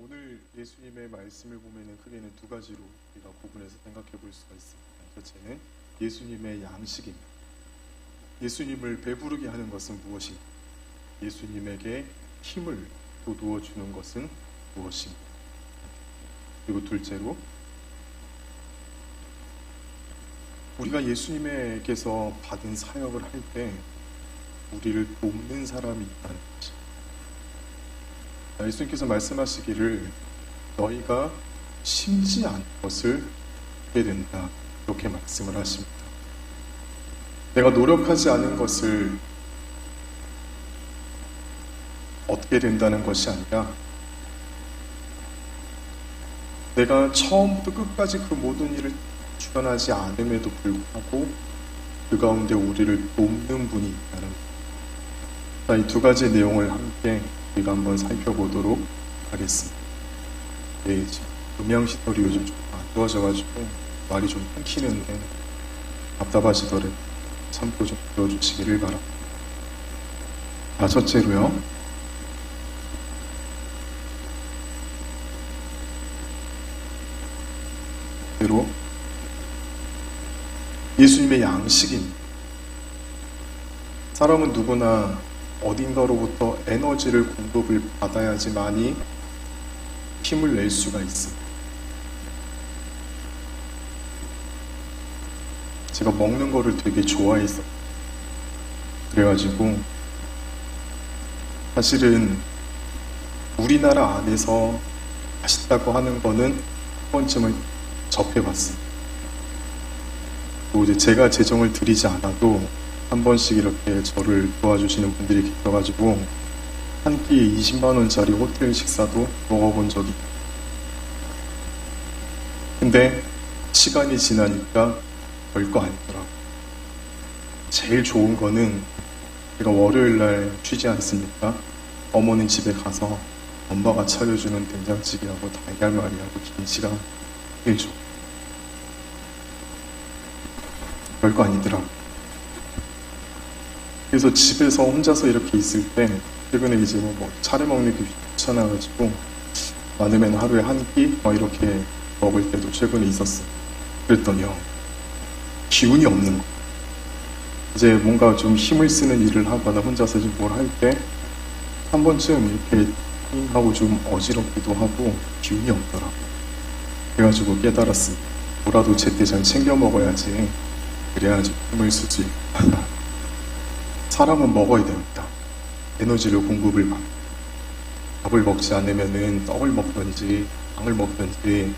오늘 예수님의 말씀을 보면은 크게는 두 가지로 우리가 구분해서 생각해 볼 수가 있습니다. 첫째는 예수님의 양식입니다. 예수님을 배부르게 하는 것은 무엇인가? 예수님에게 힘을 돋우어 주는 것은 무엇인가? 그리고 둘째로 우리가 예수님에게서 받은 사역을 할 때 우리를 돕는 사람이 있다는 것입니다. 예수님께서 말씀하시기를 너희가 심지 않은 것을 하게 된다, 이렇게 말씀을 하십니다. 내가 노력하지 않은 것을 얻게 된다는 것이 아니라 내가 처음부터 끝까지 그 모든 일을 주관하지 않음에도 불구하고 그 가운데 우리를 돕는 분이 있다는 것. 이 두 가지 내용을 함께 우리가 한번 살펴보도록 하겠습니다. 네, 지금 음향시설이 요즘 좀 안 좋아져가지고 말이 좀 끊기는데 답답하시더라도 참고 좀 들어주시기를 바랍니다. 첫째로요, 예수님의 양식입니다. 사람은 누구나 어딘가로부터 에너지를 공급을 받아야지만이 힘을 낼 수가 있습니다. 제가 먹는 거를 되게 좋아해서 그래가지고 사실은 우리나라 안에서 맛있다고 하는 거는 한 번쯤은 접해봤습니다. 또 이제 제가 재정을 드리지 않아도 한 번씩 이렇게 저를 도와주시는 분들이 계셔가지고 한 끼에 20만원짜리 호텔 식사도 먹어본 적이 있어요. 근데 시간이 지나니까 별거 아니더라고요. 제일 좋은 거는 제가 월요일날 쉬지 않습니까? 어머니 집에 가서 엄마가 차려주는 된장찌개하고 달걀말이하고 김치가 제일 좋아요. 별거 아니더라고요. 그래서 집에서 혼자서 이렇게 있을 때 최근에 이제 뭐 차려 먹는 게 귀찮아가지고 많으면 하루에 한 끼 이렇게 먹을 때도 최근에 있었어요. 그랬더니요, 기운이 없는 거. 이제 뭔가 좀 힘을 쓰는 일을 하거나 혼자서 좀 뭘 할 때 한 번쯤 이렇게 하고 좀 어지럽기도 하고 기운이 없더라고요. 그래가지고 깨달았습니다. 뭐라도 제때 잘 챙겨 먹어야지, 그래야지 힘을 쓰지. 사람은 먹어야 됩니다. 에너지를 공급을 받고 밥을 먹지 않으면은 떡을 먹든지 빵을 먹든지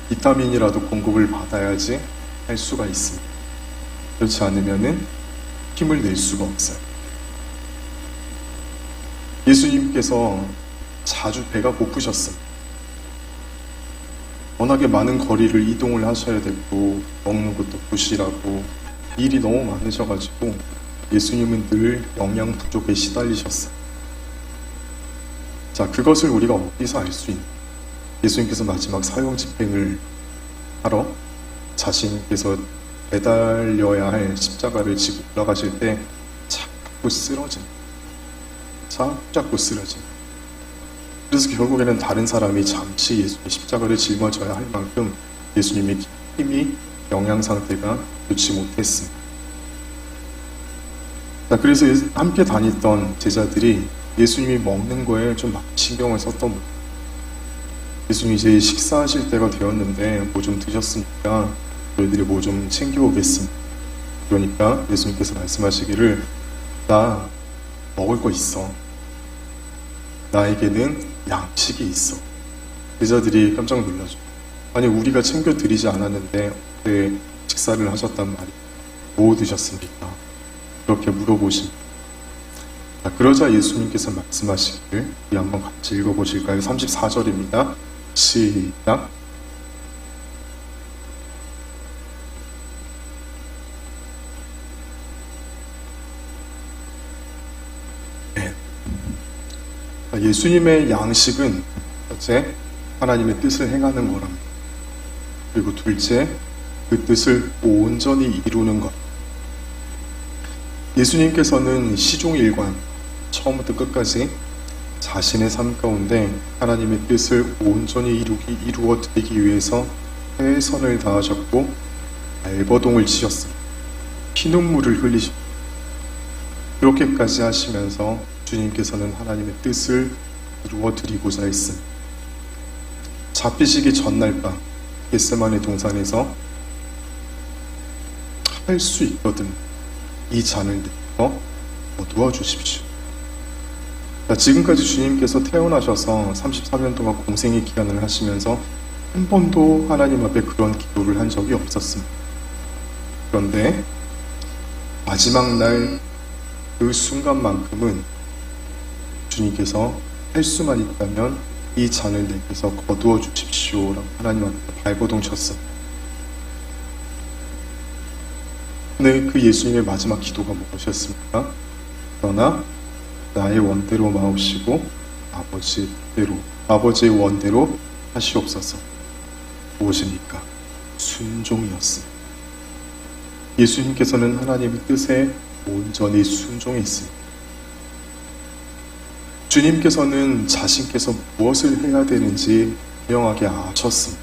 비타민이라도 공급을 받아야지 할 수가 있습니다. 그렇지 않으면은 힘을 낼 수가 없어요. 예수님께서 자주 배가 고프셨습니다. 워낙에 많은 거리를 이동을 하셔야 되고 먹는 것도 부실하고 일이 너무 많으셔가지고 예수님은 늘 영양 부족에 시달리셨어요. 자, 그것을 우리가 어디서 알 수 있는? 예수님께서 마지막 사형 집행을 하러 자신께서 매달려야 할 십자가를 지고 올라가실 때 자꾸 쓰러집니다. 자꾸 쓰러집니다. 그래서 결국에는 다른 사람이 잠시 예수님의 십자가를 짊어져야 할 만큼 예수님의 힘이 영양 상태가 좋지 못했습니다. 자, 그래서 함께 다녔던 제자들이 예수님이 먹는 거에 좀 신경을 썼던 거예요. 예수님이 이제 식사하실 때가 되었는데 뭐 좀 드셨으니까 저희들이 뭐 좀 챙겨오겠습니다. 그러니까 예수님께서 말씀하시기를 나 먹을 거 있어. 나에게는 양식이 있어. 제자들이 깜짝 놀라죠. 아니, 우리가 챙겨드리지 않았는데 어떻게 식사를 하셨단 말이에요. 뭐 드셨습니까? 그렇게 물어보십니다. 그러자 예수님께서 말씀하시기를 우리 한번 같이 읽어보실까요? 34절입니다. 시작. 네. 예수님의 양식은 첫째, 하나님의 뜻을 행하는 거랍니다. 그리고 둘째, 그 뜻을 온전히 이루는 것. 예수님께서는 시종일관 처음부터 끝까지 자신의 삶 가운데 하나님의 뜻을 온전히 이루어 드리기 위해서 최선을 다하셨고 발버둥을 치셨습니다. 피눈물을 흘리셨습니다. 그렇게까지 하시면서 주님께서는 하나님의 뜻을 이루어 드리고자 했습니다. 잡히시기 전날 밤 겟세마네 동산에서 할 수 있거든 이 잔을 내어 거두어 주십시오. 지금까지 주님께서 태어나셔서 33년 동안 공생의 기간을 하시면서 한 번도 하나님 앞에 그런 기도를 한 적이 없었습니다. 그런데 마지막 날 그 순간만큼은 주님께서 할 수만 있다면 이 잔을 내게서 거두어 주십시오 라고 하나님 앞에 발버둥 쳤습니다. 네, 그 예수님의 마지막 기도가 무엇이었습니까? 그러나 나의 원대로 마옵시고 아버지의 원대로 하시옵소서. 무엇입니까? 순종이었습니다. 예수님께서는 하나님의 뜻에 온전히 순종했습니다. 주님께서는 자신께서 무엇을 해야 되는지 분명하게 아셨습니다.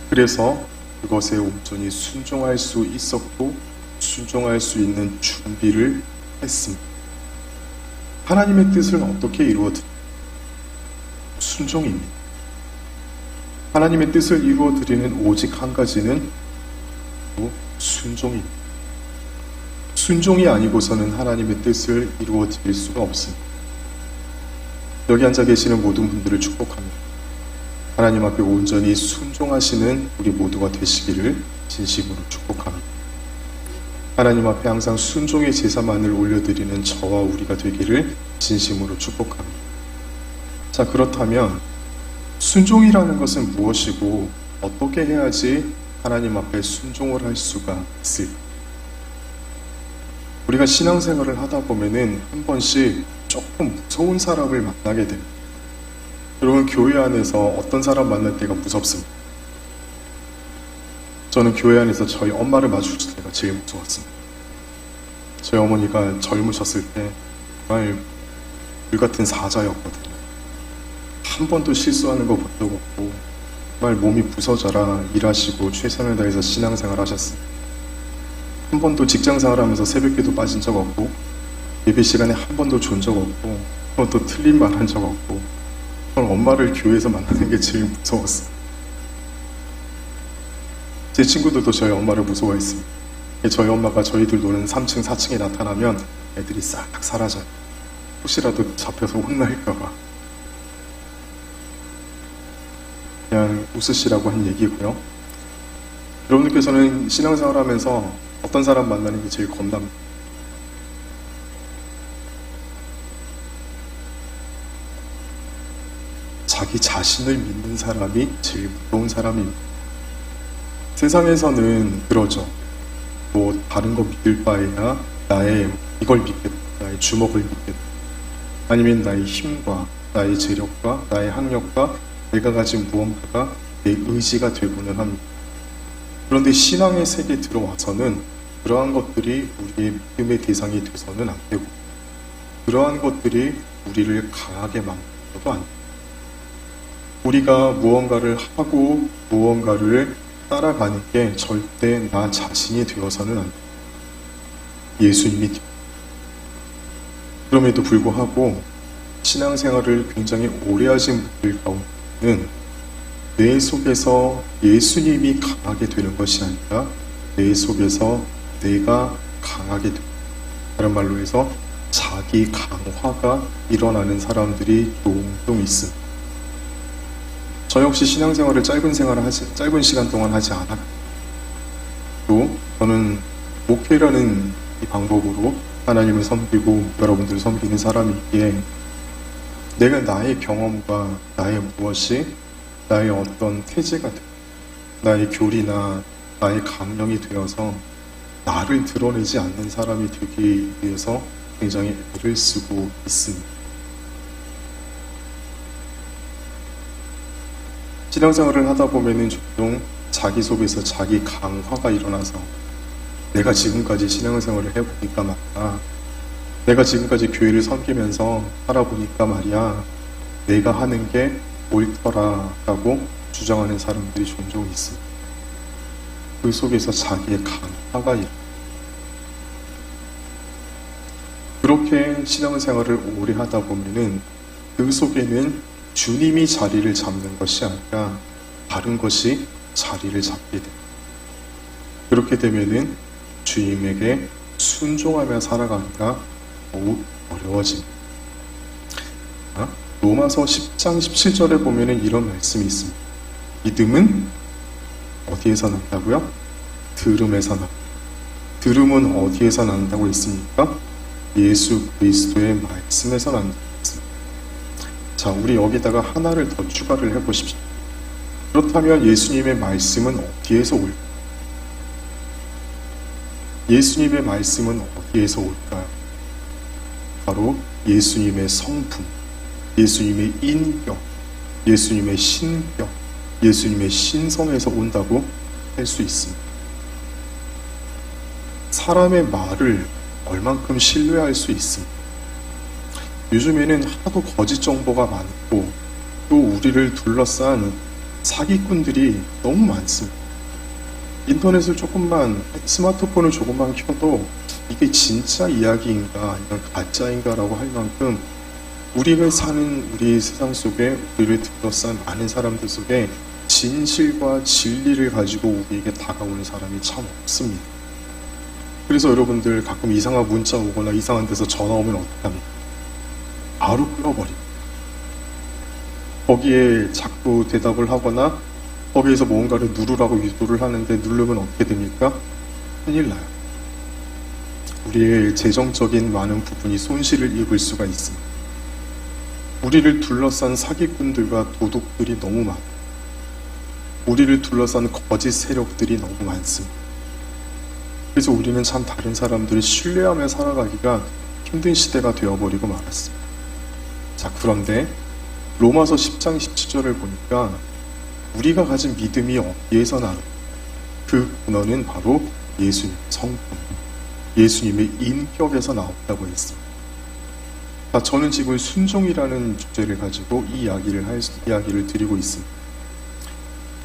그래서 그것에 온전히 순종할 수 있었고 순종할 수 있는 준비를 했습니다. 하나님의 뜻을 어떻게 이루어드립니까? 순종입니다. 하나님의 뜻을 이루어드리는 오직 한 가지는 순종입니다. 순종이 아니고서는 하나님의 뜻을 이루어드릴 수가 없습니다. 여기 앉아 계시는 모든 분들을 축복합니다. 하나님 앞에 온전히 순종하시는 우리 모두가 되시기를 진심으로 축복합니다. 하나님 앞에 항상 순종의 제사만을 올려드리는 저와 우리가 되기를 진심으로 축복합니다. 자, 그렇다면 순종이라는 것은 무엇이고 어떻게 해야지 하나님 앞에 순종을 할 수가 있을까? 우리가 신앙생활을 하다 보면은 한 번씩 조금 무서운 사람을 만나게 됩니다. 여러분, 교회 안에서 어떤 사람 만날 때가 무섭습니다. 저는 교회 안에서 저희 엄마를 마주칠 때가 제일 무서웠습니다. 저희 어머니가 젊으셨을 때 정말 불같은 사자였거든요. 한 번도 실수하는 거 본 적 없고 정말 몸이 부서져라 일하시고 최선을 다해서 신앙생활 하셨습니다. 한 번도 직장생활 하면서 새벽기도 빠진 적 없고 예배 시간에 한 번도 존 적 없고 한 번도 틀린 말 한 적 없고 저는 엄마를 교회에서 만나는 게 제일 무서웠어요. 제 친구들도 저희 엄마를 무서워했습니다. 저희 엄마가 저희들 노는 3층, 4층에 나타나면 애들이 싹 사라져요. 혹시라도 잡혀서 혼날까봐. 그냥 웃으시라고 한 얘기고요. 여러분들께서는 신앙생활 하면서 어떤 사람 만나는 게 제일 겁납니다. 자기 자신을 믿는 사람이 제일 무서운 사람입니다. 세상에서는 그러죠. 뭐 다른 거 믿을 바에야 나의 이걸 믿겠다, 나의 주먹을 믿겠다, 아니면 나의 힘과 나의 재력과 나의 학력과 내가 가진 무언가가 내 의지가 되고는 합니다. 그런데 신앙의 세계에 들어와서는 그러한 것들이 우리의 믿음의 대상이 돼서는 안 되고 그러한 것들이 우리를 강하게 만들어도 안 됩니다. 우리가 무언가를 하고 무언가를 따라가는 게 절대 나 자신이 되어서는 안 됩니다. 예수님이 됩니다. 그럼에도 불구하고 신앙생활을 굉장히 오래 하신 분들 가운데는 내 속에서 예수님이 강하게 되는 것이 아니라 내 속에서 내가 강하게 됩니다. 다른 말로 해서 자기 강화가 일어나는 사람들이 종종 있습니다. 저 역시 신앙생활을 짧은 시간 동안 하지 않았고 또 저는 목회라는 이 방법으로 하나님을 섬기고 여러분들을 섬기는 사람이기에 내가 나의 경험과 나의 무엇이 나의 어떤 태제가 되고 나의 교리나 나의 감명이 되어서 나를 드러내지 않는 사람이 되기 위해서 굉장히 애를 쓰고 있습니다. 신앙생활을 하다 보면은 종종 자기 속에서 자기 강화가 일어나서 내가 지금까지 신앙생활을 해보니까 말이야 내가 지금까지 교회를 섬기면서 살아보니까 말이야, 내가 하는 게 옳더라라고 주장하는 사람들이 종종 있습니다. 그 속에서 자기의 강화가 일어납니다. 그렇게 신앙생활을 오래 하다 보면은 그 속에는 주님이 자리를 잡는 것이 아니라 다른 것이 자리를 잡게 됩니다. 그렇게 되면은 주님에게 순종하며 살아가기가 더욱 어려워집니다. 로마서 10장 17절에 보면은 이런 말씀이 있습니다. 믿음은 어디에서 난다고요? 들음에서 난다. 들음은 어디에서 난다고 했습니까? 예수 그리스도의 말씀에서 난다고 했습니다. 자, 우리 여기다가 하나를 더 추가를 해보십시오. 그렇다면 예수님의 말씀은 어디에서 올까요? 예수님의 말씀은 어디에서 올까요? 바로 예수님의 성품, 예수님의 인격, 예수님의 신격, 예수님의 신성에서 온다고 할 수 있습니다. 사람의 말을 얼만큼 신뢰할 수 있습니다. 요즘에는 하도 거짓 정보가 많고 또 우리를 둘러싼 사기꾼들이 너무 많습니다. 인터넷을 조금만, 스마트폰을 조금만 켜도 이게 진짜 이야기인가 아니면 가짜인가라고 할 만큼 우리가 사는 우리 세상 속에 우리를 둘러싼 많은 사람들 속에 진실과 진리를 가지고 우리에게 다가오는 사람이 참 없습니다. 그래서 여러분들 가끔 이상한 문자 오거나 이상한 데서 전화 오면 어떡합니까? 바로 끊어버립니다. 거기에 자꾸 대답을 하거나 거기에서 뭔가를 누르라고 유도를 하는데 누르면 어떻게 됩니까? 큰일 나요. 우리의 재정적인 많은 부분이 손실을 입을 수가 있습니다. 우리를 둘러싼 사기꾼들과 도둑들이 너무 많아요. 우리를 둘러싼 거짓 세력들이 너무 많습니다. 그래서 우리는 참 다른 사람들을 신뢰하며 살아가기가 힘든 시대가 되어버리고 말았습니다. 자, 그런데 로마서 10장 17절을 보니까 우리가 가진 믿음이 어디에서 나는 그 근원은 바로 예수님의 성품, 예수님의 인격에서 나온다고 했습니다. 자, 저는 지금 순종이라는 주제를 가지고 이 이야기를 드리고 있습니다.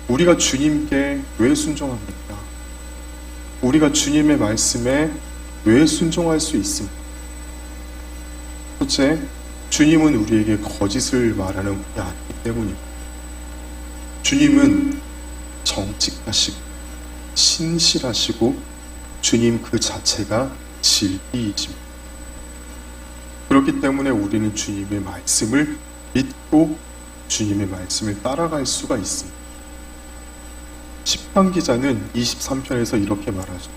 우리가 주님께 왜 순종합니까? 우리가 주님의 말씀에 왜 순종할 수 있습니까? 첫째, 주님은 우리에게 거짓을 말하는 분이 아니기 때문입니다. 주님은 정직하시고 신실하시고 주님 그 자체가 진리이십니다. 그렇기 때문에 우리는 주님의 말씀을 믿고 주님의 말씀을 따라갈 수가 있습니다. 시편 기자는 23편에서 이렇게 말하죠.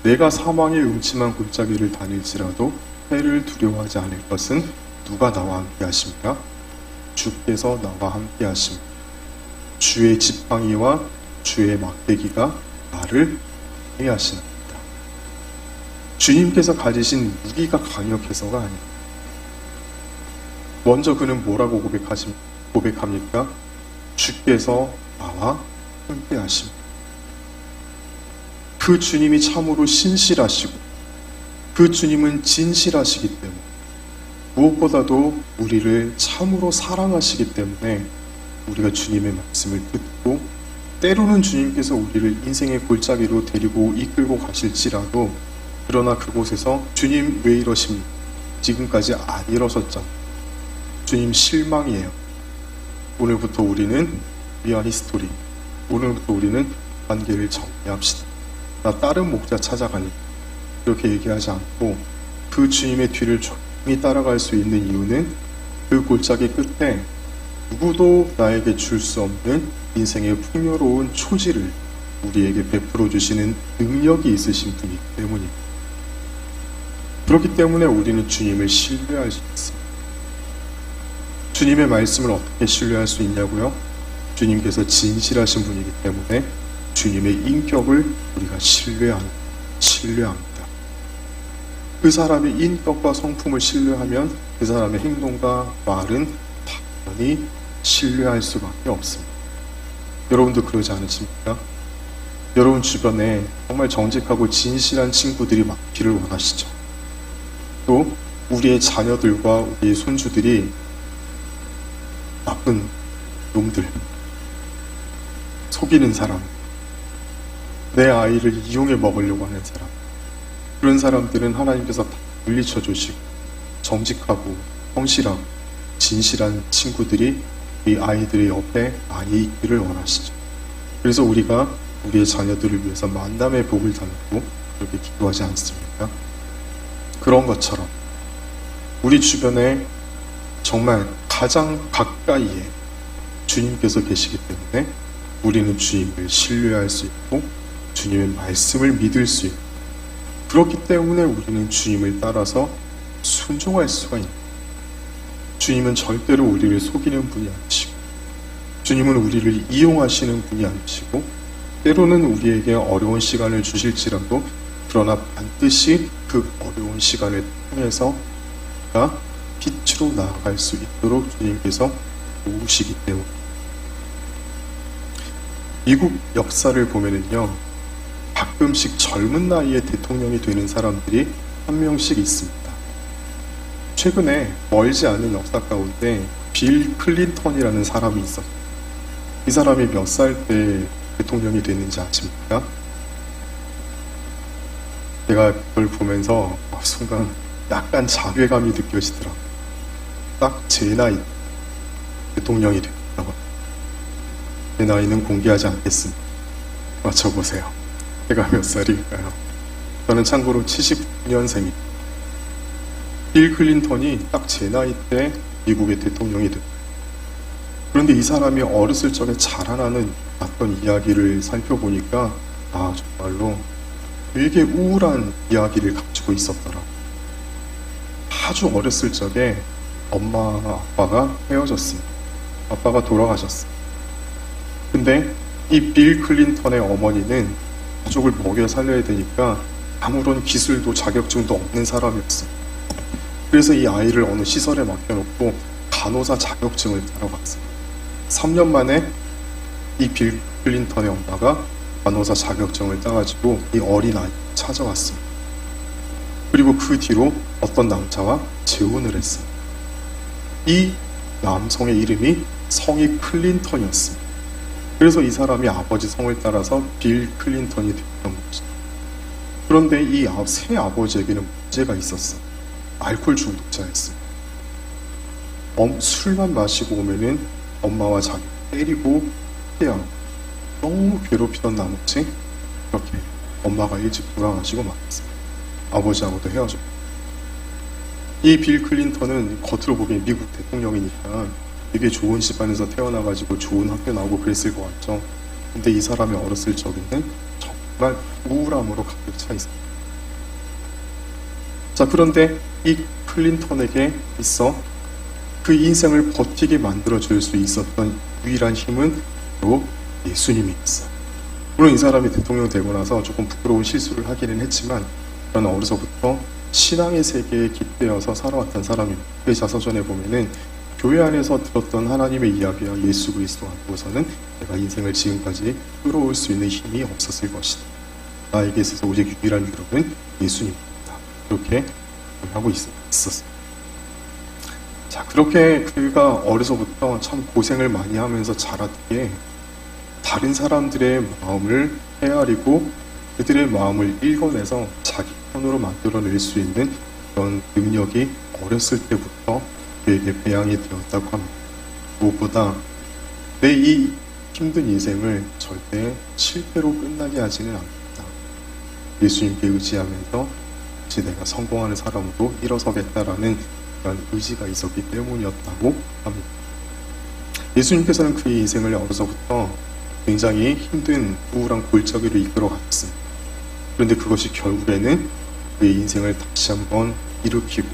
내가 사망의 음침한 골짜기를 다닐지라도 해를 두려워하지 않을 것은 누가 나와 함께 하십니까? 주께서 나와 함께 하십니다. 주의 지팡이와 주의 막대기가 나를 해하시나이다. 주님께서 가지신 무기가 강력해서가 아닙니다. 먼저 그는 뭐라고 고백합니까? 주께서 나와 함께 하십니다. 그 주님이 참으로 신실하시고 그 주님은 진실하시기 때문에 무엇보다도 우리를 참으로 사랑하시기 때문에 우리가 주님의 말씀을 듣고 때로는 주님께서 우리를 인생의 골짜기로 데리고 이끌고 가실지라도 그러나 그곳에서 주님 왜 이러십니까? 지금까지 안 이러셨잖아요. 주님 실망이에요. 오늘부터 우리는 위안 히스토리. 오늘부터 우리는 관계를 정리합시다. 나 다른 목자 찾아가니 이렇게 얘기하지 않고 그 주님의 뒤를 조용히 따라갈 수 있는 이유는 그 골짜기 끝에 누구도 나에게 줄 수 없는 인생의 풍요로운 초지를 우리에게 베풀어 주시는 능력이 있으신 분이기 때문입니다. 그렇기 때문에 우리는 주님을 신뢰할 수 있습니다. 주님의 말씀을 어떻게 신뢰할 수 있냐고요? 주님께서 진실하신 분이기 때문에 주님의 인격을 우리가 신뢰합니다. 그 사람의 인격과 성품을 신뢰하면 그 사람의 행동과 말은 당연히 신뢰할 수밖에 없습니다. 여러분도 그러지 않으십니까? 여러분 주변에 정말 정직하고 진실한 친구들이 많기를 원하시죠. 또 우리의 자녀들과 우리의 손주들이 나쁜 놈들, 속이는 사람, 내 아이를 이용해 먹으려고 하는 사람, 그런 사람들은 하나님께서 다 물리쳐 주시고 정직하고 성실하고 진실한 친구들이 이 아이들의 옆에 많이 있기를 원하시죠. 그래서 우리가 우리의 자녀들을 위해서 만남의 복을 달라고 그렇게 기도하지 않습니까? 그런 것처럼 우리 주변에 정말 가장 가까이에 주님께서 계시기 때문에 우리는 주님을 신뢰할 수 있고 주님의 말씀을 믿을 수 있고, 그렇기 때문에 우리는 주님을 따라서 순종할 수가 있는, 주님은 절대로 우리를 속이는 분이 아니시고 주님은 우리를 이용하시는 분이 아니시고 때로는 우리에게 어려운 시간을 주실지라도 그러나 반드시 그 어려운 시간을 통해서 우리가 빛으로 나아갈 수 있도록 주님께서 도우시기 때문에. 미국 역사를 보면은요, 가끔씩 젊은 나이에 대통령이 되는 사람들이 한 명씩 있습니다. 최근에 멀지 않은 역사 가운데 빌 클린턴이라는 사람이 있었어요. 이 사람이 몇 살 때 대통령이 됐는지 아십니까? 제가 그걸 보면서 순간 약간 자괴감이 느껴지더라고요. 딱 제 나이 대통령이 됐다고. 제 나이는 공개하지 않겠습니다. 맞춰보세요. 제가 몇 살일까요? 저는 참고로 79년생입니다. 빌 클린턴이 딱 제 나이 때 미국의 대통령이 됐다. 그런데 이 사람이 어렸을 적에 자라나는 어떤 이야기를 살펴보니까 정말로 되게 우울한 이야기를 가지고 있었더라. 아주 어렸을 적에 엄마와 아빠가 헤어졌습니다. 아빠가 돌아가셨어요. 근데 이 빌 클린턴의 어머니는 가족을 먹여 살려야 되니까 아무런 기술도 자격증도 없는 사람이었어요. 그래서 이 아이를 어느 시설에 맡겨놓고 간호사 자격증을 따러 갔어요. 3년 만에 이 빌 클린턴의 엄마가 간호사 자격증을 따가지고 이 어린 아이를 찾아왔습니다. 그리고 그 뒤로 어떤 남자와 재혼을 했어요. 이 남성의 이름이 성이 클린턴이었습니다. 그래서 이 사람이 아버지 성을 따라서 빌 클린턴이 됐던 거죠. 그런데 이 새 아버지에게는 문제가 있었어요. 알코올 중독자였어요. 술만 마시고 오면은 엄마와 자기 때리고 피하고 너무 괴롭히던 나머지 그렇게 엄마가 일찍 돌아가시고 말았습니다. 아버지하고도 헤어졌고. 이 빌 클린턴은 겉으로 보기엔 미국 대통령이니까 되게 좋은 집안에서 태어나가지고 좋은 학교 나오고 그랬을 것 같죠. 근데 이 사람이 어렸을 적에는 정말 우울함으로 가득 차 있습니다. 자, 그런데 이 클린턴에게 있어 그 인생을 버티게 만들어줄 수 있었던 유일한 힘은 바로 예수님이었어요. 물론 이 사람이 대통령 되고 나서 조금 부끄러운 실수를 하기는 했지만 저는 어려서부터 신앙의 세계에 깃대어서 살아왔던 사람입니다. 자서전에 보면은 교회 안에서 들었던 하나님의 이야기와 예수 그리스도 안고서는 내가 인생을 지금까지 끌어올 수 있는 힘이 없었을 것이다. 나에게 있어서 오직 유일한 유력은 예수님입니다. 그렇게 하고 있었어요. 자, 그렇게 그가 어려서부터 참 고생을 많이 하면서 자랐기에 다른 사람들의 마음을 헤아리고 그들의 마음을 읽어내서 자기 편으로 만들어낼 수 있는 그런 능력이 어렸을 때부터 그에게 배양이 되었다고 합니다. 무엇보다 내 이 힘든 인생을 절대 실패로 끝나게 하지는 않겠다. 예수님께 의지하면서 혹시 내가 성공하는 사람으로 일어서겠다라는 그런 의지가 있었기 때문이었다고 합니다. 예수님께서는 그의 인생을 어려서부터 굉장히 힘든 우울한 골짜기로 이끌어 가셨습니다. 그런데 그것이 결국에는 그의 인생을 다시 한번 일으키고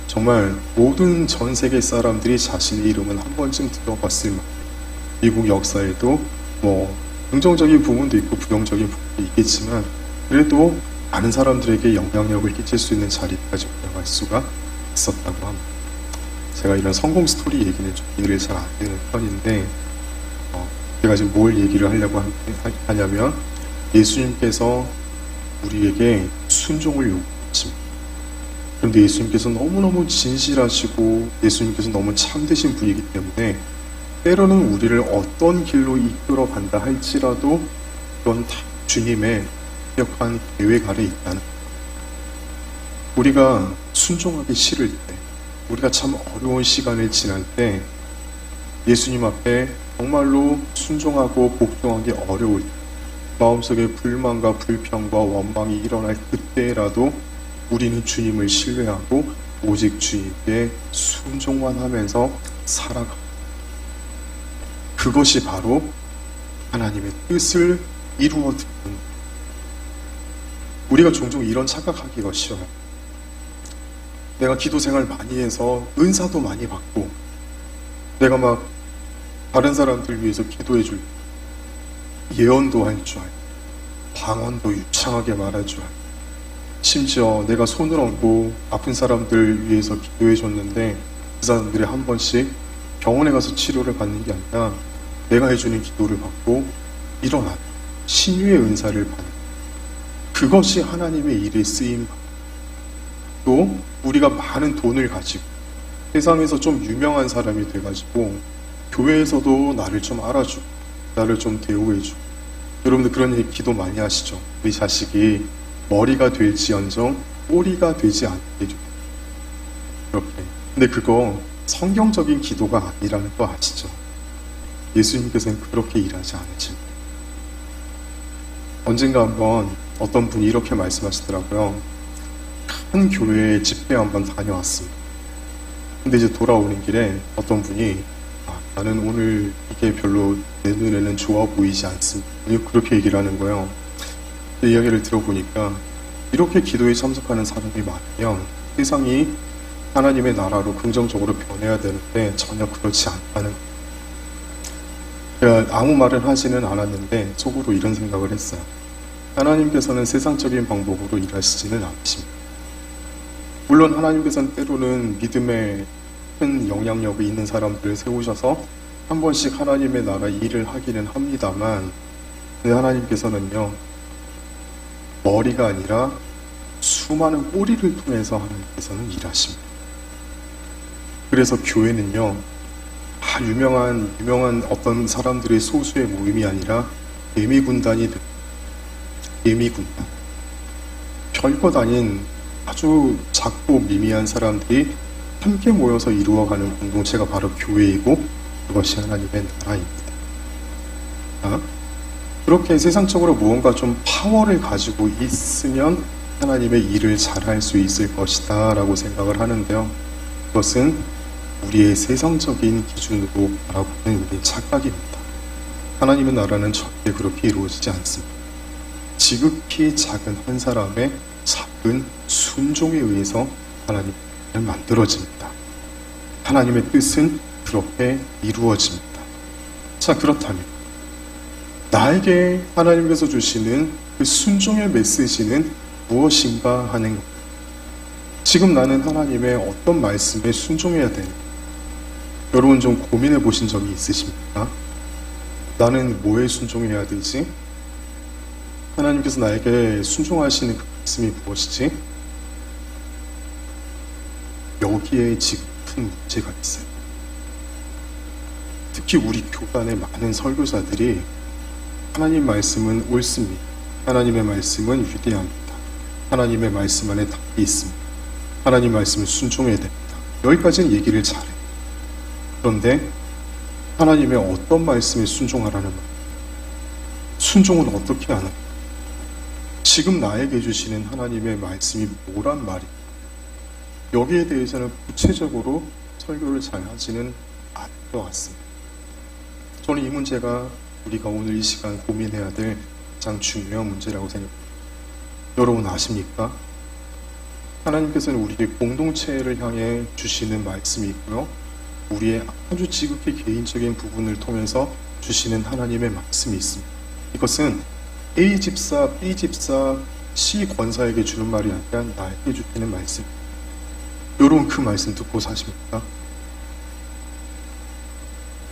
정말 모든 전 세계 사람들이 자신의 이름은 한 번쯤 들어봤을 만큼 미국 역사에도 긍정적인 부분도 있고 부정적인 부분도 있겠지만 그래도 많은 사람들에게 영향력을 끼칠 수 있는 자리까지 올라갈 수가 있었다고 합니다. 제가 이런 성공 스토리 얘기는 좀 이해를 잘 안 되는 편인데 제가 지금 뭘 얘기를 하려고 하냐면 예수님께서 우리에게 순종을 요구하십니다. 그런데 예수님께서 너무너무 진실하시고 예수님께서 너무 참되신 분이기 때문에 때로는 우리를 어떤 길로 이끌어 간다 할지라도 그건 다 주님의 완벽한 계획 아래 있다는 거예요. 우리가 순종하기 싫을 때, 우리가 참 어려운 시간을 지날 때 예수님 앞에 정말로 순종하고 복종하기 어려울 때, 마음속에 불만과 불평과 원망이 일어날 그때라도 우리는 주님을 신뢰하고 오직 주님께 순종만 하면서 살아가. 그것이 바로 하나님의 뜻을 이루어드리는. 우리가 종종 이런 착각하기가 쉬워요. 내가 기도 생활 많이 해서 은사도 많이 받고, 내가 막 다른 사람들 위해서 기도해 줄, 예언도 할 줄 알고, 방언도 유창하게 말할 줄 알고, 심지어 내가 손을 얹고 아픈 사람들 위해서 기도해 줬는데 그 사람들이 한 번씩 병원에 가서 치료를 받는 게 아니라 내가 해주는 기도를 받고 일어나는 신유의 은사를 받는, 그것이 하나님의 일에 쓰임. 또 우리가 많은 돈을 가지고 세상에서 좀 유명한 사람이 돼가지고 교회에서도 나를 좀 알아주고 나를 좀 대우해주고, 여러분들 그런 기도 많이 하시죠? 우리 자식이 머리가 될지언정 꼬리가 되지 않게 해줘. 그렇게. 근데 그거 성경적인 기도가 아니라는 거 아시죠? 예수님께서는 그렇게 일하지 않으십니다. 언젠가 한번 어떤 분이 이렇게 말씀하시더라고요. 큰 교회에 집회 한번 다녀왔습니다. 근데 이제 돌아오는 길에 어떤 분이 나는 오늘 이게 별로 내 눈에는 좋아 보이지 않습니다. 그렇게 얘기를 하는 거예요. 그 이야기를 들어보니까 이렇게 기도에 참석하는 사람이 많으면 세상이 하나님의 나라로 긍정적으로 변해야 되는데 전혀 그렇지 않다는 거예요. 제가 아무 말을 하지는 않았는데 속으로 이런 생각을 했어요. 하나님께서는 세상적인 방법으로 일하시지는 않으십니다. 물론 하나님께서는 때로는 믿음에 큰 영향력이 있는 사람들을 세우셔서 한 번씩 하나님의 나라 일을 하기는 합니다만, 근데 하나님께서는요, 머리가 아니라 수많은 꼬리를 통해서 하나님께서는 일하십니다. 그래서 교회는요, 유명한 어떤 사람들의 소수의 모임이 아니라 예미군단이 됩니다. 예미군단. 별것 아닌 아주 작고 미미한 사람들이 함께 모여서 이루어가는 공동체가 바로 교회이고 그것이 하나님의 나라입니다. 그렇게 세상적으로 무언가 좀 파워를 가지고 있으면 하나님의 일을 잘할 수 있을 것이다 라고 생각을 하는데요. 그것은 우리의 세상적인 기준으로 바라보는 우리의 착각입니다. 하나님의 나라는 절대 그렇게 이루어지지 않습니다. 지극히 작은 한 사람의 작은 순종에 의해서 하나님의 나라는 만들어집니다. 하나님의 뜻은 그렇게 이루어집니다. 자, 그렇다면 나에게 하나님께서 주시는 그 순종의 메시지는 무엇인가 하는 겁니다. 지금 나는 하나님의 어떤 말씀에 순종해야 되는가? 여러분 좀 고민해 보신 적이 있으십니까? 나는 뭐에 순종해야 되지? 하나님께서 나에게 순종하시는 그 말씀이 무엇이지? 여기에 지금 큰 문제가 있어요. 특히 우리 교단의 많은 설교사들이 하나님 말씀은 옳습니다. 하나님의 말씀은 위대합니다. 하나님의 말씀 안에 답이 있습니다. 하나님 말씀을 순종해야 됩니다. 여기까지는 얘기를 잘해. 그런데 하나님의 어떤 말씀에 순종하라는 말, 순종은 어떻게 하는 거예요? 지금 나에게 주시는 하나님의 말씀이 뭐란 말이에요? 여기에 대해서는 구체적으로 설교를 잘 하지는 않을 것 같습니다. 저는 이 문제가 우리가 오늘 이 시간 고민해야 될 가장 중요한 문제라고 생각합니다. 여러분 아십니까? 하나님께서는 우리의 공동체를 향해 주시는 말씀이 있고요, 우리의 아주 지극히 개인적인 부분을 통해서 주시는 하나님의 말씀이 있습니다. 이것은 A 집사, B 집사, C 권사에게 주는 말이 아니라 나에게 주시는 말씀. 여러분 그 말씀 듣고 사십니까?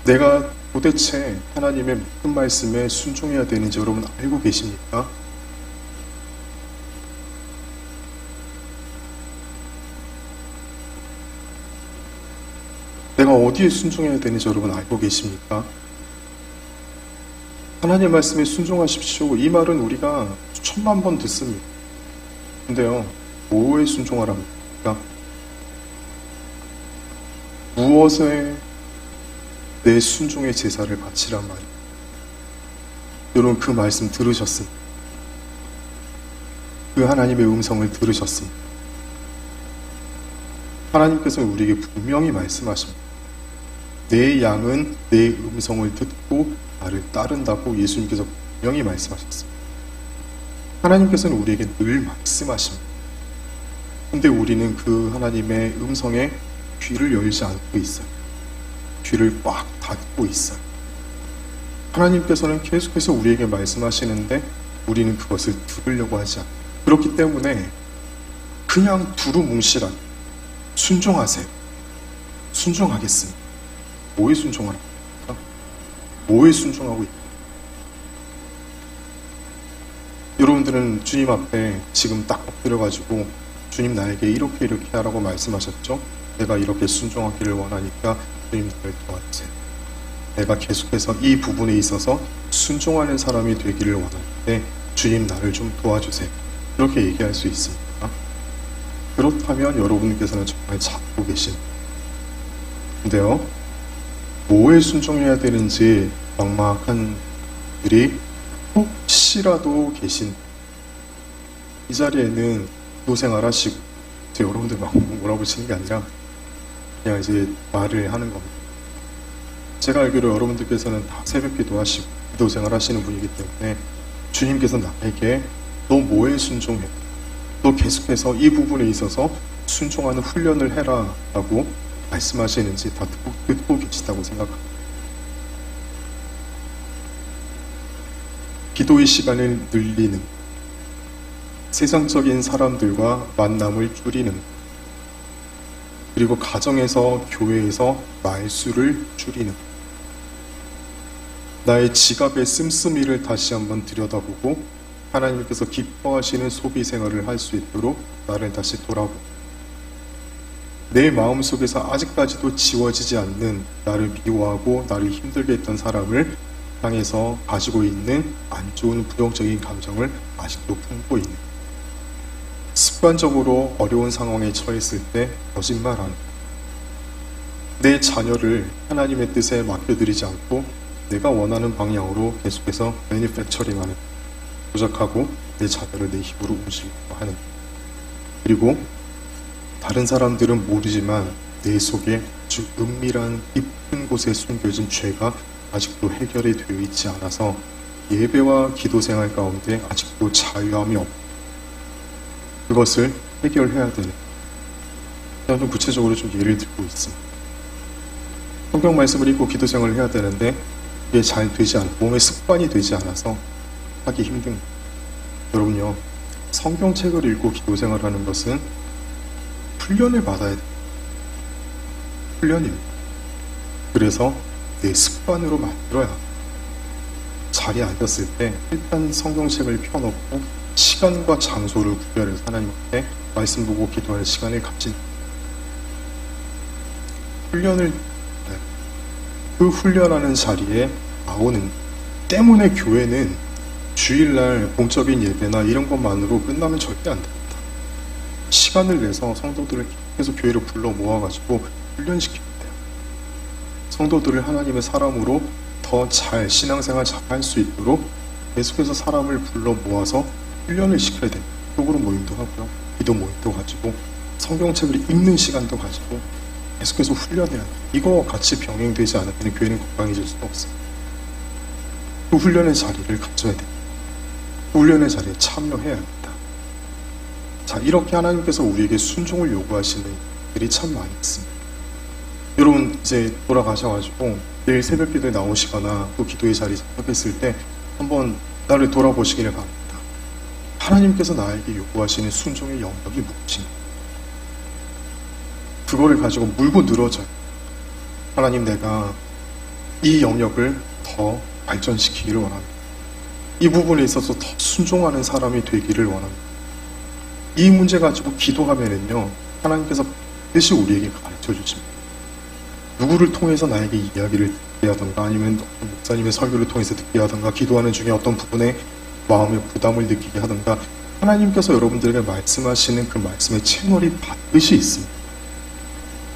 내가 도대체 하나님의 무슨 말씀에 순종해야 되는지 여러분 알고 계십니까? 내가 어디에 순종해야 되는지 여러분 알고 계십니까? 하나님의 말씀에 순종하십시오. 이 말은 우리가 천만 번 듣습니다. 근데요, 뭐에 순종하랍니까? 무엇에 내 순종의 제사를 바치란 말이에요. 여러분 그 말씀 들으셨습니까? 그 하나님의 음성을 들으셨습니까? 하나님께서 우리에게 분명히 말씀하십니다. 내 양은 내 음성을 듣고 나를 따른다고 예수님께서 분명히 말씀하셨습니다. 하나님께서는 우리에게 늘 말씀하십니다. 근데 우리는 그 하나님의 음성에 귀를 열지 않고 있어요. 귀를 꽉 닫고 있어요. 하나님께서는 계속해서 우리에게 말씀하시는데 우리는 그것을 들으려고 하지 않아요. 그렇기 때문에 그냥 두루뭉실하게 순종하세요. 순종하겠습니다. 뭐에 순종하랍니까? 뭐에 순종하고 있다? 여러분들은 주님 앞에 지금 딱 엎드려가지고 주님 나에게 이렇게 하라고 말씀하셨죠? 내가 이렇게 순종하기를 원하니까 주님 나를 도와주세요. 내가 계속해서 이 부분에 있어서 순종하는 사람이 되기를 원하는데 주님 나를 좀 도와주세요. 이렇게 얘기할 수 있습니까? 그렇다면 여러분께서는 정말 찾고 계신 근데요, 뭐에 순종해야 되는지 막막한 분들이 혹시라도 계신 이 자리에는 기도생활 하시고 여러분들 막 몰아보시는 게 아니라 그냥 이제 말을 하는 겁니다. 제가 알기로 여러분들께서는 다 새벽 기도하시고 기도생활 하시는 분이기 때문에 주님께서 나에게 너 뭐에 순종해? 너 계속해서 이 부분에 있어서 순종하는 훈련을 해라 라고 말씀하시는지 다 듣고 계시다고 생각합니다. 기도의 시간을 늘리는, 세상적인 사람들과 만남을 줄이는, 그리고 가정에서 교회에서 말수를 줄이는, 나의 지갑의 씀씀이를 다시 한번 들여다보고 하나님께서 기뻐하시는 소비 생활을 할 수 있도록 나를 다시 돌아보고, 내 마음속에서 아직까지도 지워지지 않는 나를 미워하고 나를 힘들게 했던 사람을 향해서 가지고 있는 안 좋은 부정적인 감정을 아직도 품고 있는, 습관적으로 어려운 상황에 처했을 때 거짓말하는, 내 자녀를 하나님의 뜻에 맡겨드리지 않고 내가 원하는 방향으로 계속해서 매니팩처링하는, 조작하고 내 자녀를 내 힘으로 움직이고 하는, 그리고 다른 사람들은 모르지만 내 속에 아주 은밀한 깊은 곳에 숨겨진 죄가 아직도 해결이 되어 있지 않아서 예배와 기도 생활 가운데 아직도 자유함이 없고, 그것을 해결해야 되는, 저는 구체적으로 좀 예를 들고 있습니다. 성경 말씀을 읽고 기도 생활을 해야 되는데 이게 잘 되지 않고 몸의 습관이 되지 않아서 하기 힘든 거예요. 여러분요, 성경책을 읽고 기도 생활하는 것은 훈련을 받아야 돼요. 훈련입니다. 그래서 내 습관으로 만들어야 합니다. 자리에 앉았을 때 일단 성경책을 펴놓고 시간과 장소를 구별해서 하나님 앞에 말씀 보고 기도할 시간을 갖진, 훈련을, 그 훈련하는 자리에 나오는 때문에 교회는 주일날 공적인 예배나 이런 것만으로 끝나면 절대 안 됩니다. 시간을 내서 성도들을 계속 교회로 불러 모아가지고 훈련시키면 돼요. 성도들을 하나님의 사람으로 더 잘 신앙생활 잘 할 수 있도록 계속해서 사람을 불러 모아서 훈련을 시켜야 돼요. 프로그램 모임도 하고요, 기도 모임도 가지고 성경책을 읽는 시간도 가지고 계속해서 훈련해야 돼요. 이거 같이 병행되지 않으면 교회는 건강해질 수가 없어요. 그 훈련의 자리를 가져야 돼요. 그 훈련의 자리에 참여해야 합니다. 자, 이렇게 하나님께서 우리에게 순종을 요구하시는 일이 참 많이 있습니다. 여러분 이제 돌아가셔가지고 내일 새벽 기도에 나오시거나 또 기도의 자리에 참석했을 때 한번 나를 돌아보시기를 바랍니다. 하나님께서 나에게 요구하시는 순종의 영역이 무엇인가? 그거를 가지고 물고 늘어져요. 하나님, 내가 이 영역을 더 발전시키기를 원합니다. 이 부분에 있어서 더 순종하는 사람이 되기를 원합니다. 이 문제 가지고 기도하면은요, 하나님께서 반드시 우리에게 가르쳐 주십니다. 누구를 통해서 나에게 이야기를 듣게 하던가 아니면 어떤 목사님의 설교를 통해서 듣게 하던가 기도하는 중에 어떤 부분에 마음의 부담을 느끼게 하던가 하나님께서 여러분들에게 말씀하시는 그 말씀의 채널이 반드시 있습니다.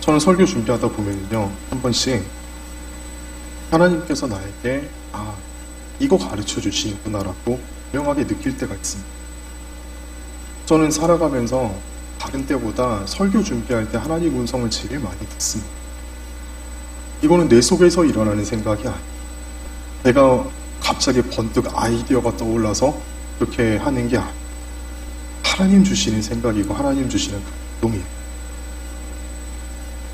저는 설교 준비하다 보면요 한 번씩 하나님께서 나에게 이거 가르쳐 주시는구나라고 명하게 느낄 때가 있습니다. 저는 살아가면서 다른 때보다 설교 준비할 때 하나님 음성을 제일 많이 듣습니다. 이거는 내 속에서 일어나는 생각이 아니에요. 내가 갑자기 번뜩 아이디어가 떠올라서 그렇게 하는 게 아니에요. 하나님 주시는 생각이고 하나님 주시는 감동이에요.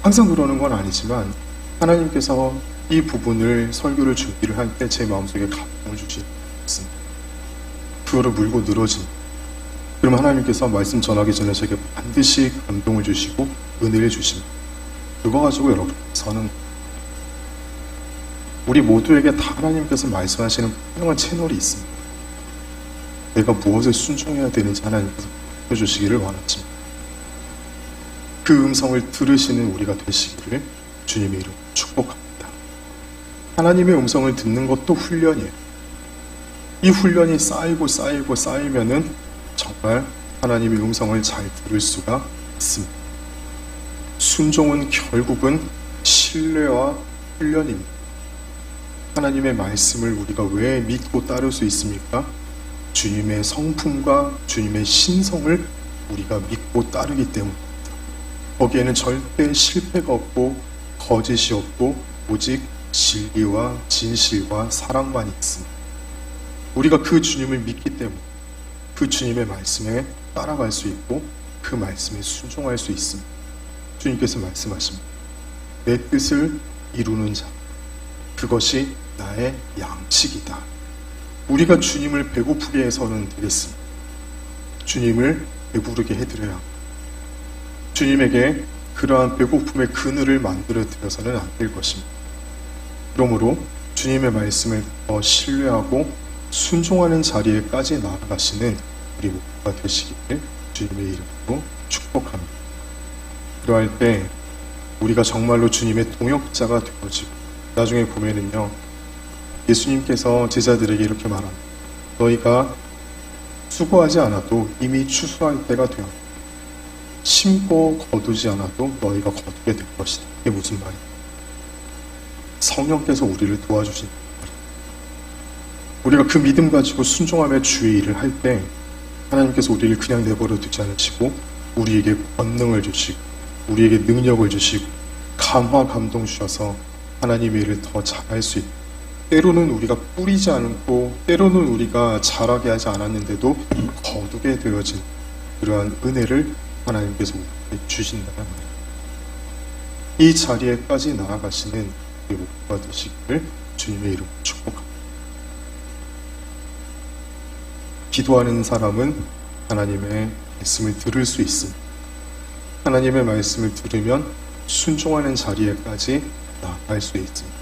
항상 그러는 건 아니지만 하나님께서 이 부분을 설교를 준비를 할 때 제 마음속에 감동을 주시는 것입니다. 그거를 물고 늘어집니다. 그럼 하나님께서 말씀 전하기 전에 제게 반드시 감동을 주시고 은혜를 주십니다. 그거 가지고 여러분 서는 우리 모두에게 다 하나님께서 말씀하시는 분명한 채널이 있습니다. 내가 무엇을 순종해야 되는지 하나님께서 보여주시기를 원하십니다. 그 음성을 들으시는 우리가 되시기를 주님의 이름으로 축복합니다. 하나님의 음성을 듣는 것도 훈련이에요. 이 훈련이 쌓이면은 정말 하나님의 음성을 잘 들을 수가 있습니다. 순종은 결국은 신뢰와 훈련입니다. 하나님의 말씀을 우리가 왜 믿고 따를 수 있습니까? 주님의 성품과 주님의 신성을 우리가 믿고 따르기 때문입니다. 거기에는 절대 실패가 없고 거짓이 없고 오직 진리와 진실과 사랑만 있습니다. 우리가 그 주님을 믿기 때문에 그 주님의 말씀에 따라갈 수 있고 그 말씀에 순종할 수 있습니다. 주님께서 말씀하십니다. 내 뜻을 이루는 자 그것이 나의 양식이다. 우리가 주님을 배고프게 해서는 되겠습니다. 주님을 배부르게 해드려야 합니다. 주님에게 그러한 배고픔의 그늘을 만들어 드려서는 안 될 것입니다. 그러므로 주님의 말씀을 더 신뢰하고 순종하는 자리에까지 나아가시는 우리 모두가 되시기를 주님의 이름으로 축복합니다. 그러할 때 우리가 정말로 주님의 동역자가 되어지고 나중에 보면은요 예수님께서 제자들에게 이렇게 말합니다. 너희가 수고하지 않아도 이미 추수할 때가 되었다. 심고 거두지 않아도 너희가 거두게 될 것이다. 이게 무슨 말이에요? 성령께서 우리를 도와주신다. 우리가 그 믿음 가지고 순종하며 주의 일을 할 때 하나님께서 우리를 그냥 내버려 두지 않으시고 우리에게 권능을 주시고 우리에게 능력을 주시고 감화 감동 주셔서 하나님의 일을 더 잘할 수 있다. 때로는 우리가 뿌리지 않고 때로는 우리가 잘하게 하지 않았는데도 거두게 되어진 그러한 은혜를 하나님께서 우리에게 주신다는 말입니다. 이 자리에까지 나아가시는 우리 모두가 되시기를 주님의 이름으로 축복합니다. 기도하는 사람은 하나님의 말씀을 들을 수 있습니다. 하나님의 말씀을 들으면 순종하는 자리에까지 나아갈 수 있습니다.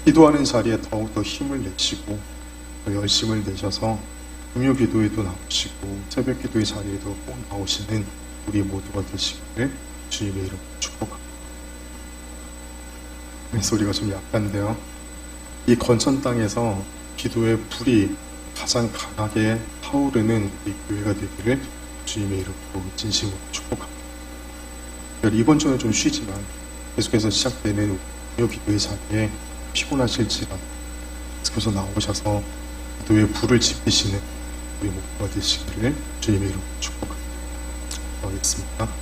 기도하는 자리에 더욱더 힘을 내시고 더 열심을 내셔서 금요 기도에도 나오시고 새벽 기도의 자리에도 꼭 나오시는 우리 모두가 되시기를 주님의 이름으로 축복합니다. 소리가 좀 약한데요. 이 건천 땅에서 기도의 불이 가장 강하게 타오르는 우리 교회가 되기를 주님의 이름으로 진심으로 축복합니다. 이번 주는 좀 쉬지만 계속해서 시작되는 금요 기도의 자리에 피곤하실지라도 계속해서 나오셔서 기도의 불을 지피시는 우리 모두가 되시기를 주님의 이름으로 축복합니다. 하겠습니다.